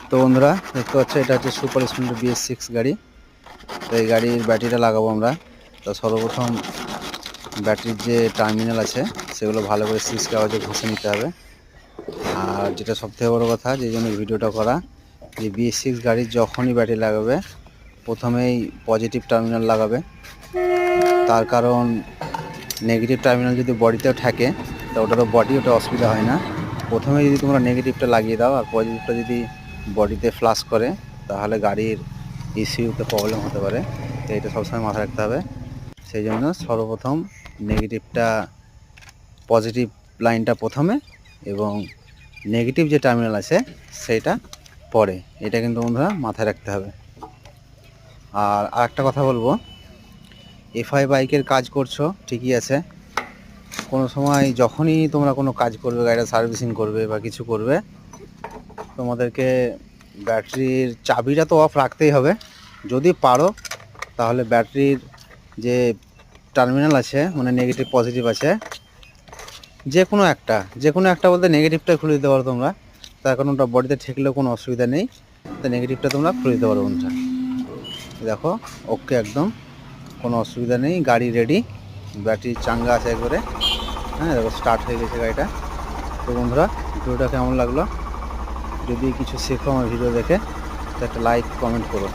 তো বন্ধুরা দেখতে পাচ্ছ, এটা হচ্ছে সুপার স্প্লেন্ডার BS6 গাড়ি। তো এই গাড়ির ব্যাটারিটা লাগাবো আমরা। তো সর্বপ্রথম ব্যাটারির যে টার্মিনাল আছে সেগুলো ভালো করে সিজ কাগজে ঘষে নিতে হবে। আর যেটা সবথেকে বড় কথা, যে জন্য ভিডিওটা করা, যে BS6 গাড়ির যখনই ব্যাটারি লাগাবে প্রথমেই পজিটিভ টার্মিনাল লাগাবে। তার কারণ নেগেটিভ টার্মিনাল যদি বডিতেও থাকে তো ওটা অসুবিধা হয় না। প্রথমে যদি তোমরা নেগেটিভটা লাগিয়ে দাও আর পজিটিভটা যদি বডিতে ফ্লাশ করে তাহলে গাড়ির ECUতে প্রবলেম হতে পারে। তো এটা সবসময় মাথায় রাখতে হবে। সেই জন্য সর্বপ্রথম নেগেটিভটা, পজিটিভ লাইনটা প্রথমে এবং নেগেটিভ যে টার্মিনাল আছে সেটা পরে। এটা কিন্তু বন্ধুরা মাথায় রাখতে হবে। আর আরেকটা কথা বলবো, FI বাইকের কাজ করছো ঠিকই আছে, কোনো সময় যখনই তোমরা কোনো কাজ করবে, গাড়িটা সার্ভিসিং করবে বা কিছু করবে, তোমাদেরকে ব্যাটারির চাবিটা তো অফ রাখতেই হবে। যদি পারো তাহলে ব্যাটারির যে টার্মিনাল আছে, মানে নেগেটিভ পজিটিভ আছে, যে কোনো একটা বলতে নেগেটিভটা খুলে দিতে পারো তোমরা। তার কারণ ওটা বডিতে ঠেকলেও কোনো অসুবিধা নেই। তো নেগেটিভটা তোমরা খুলে দিতে পারো বন্ধুরা। দেখো, ওকে, একদম কোনো অসুবিধা নেই, গাড়ি রেডি, ব্যাটারি চাঙ্গা আছে একবারে। হ্যাঁ, দেখো স্টার্ট হয়ে গেছে গাড়িটা। তো বন্ধুরা, ভিডিওটা কেমন লাগলো? যদি কিছু শেখো আমার ভিডিও দেখে তো একটা লাইক কমেন্ট করো।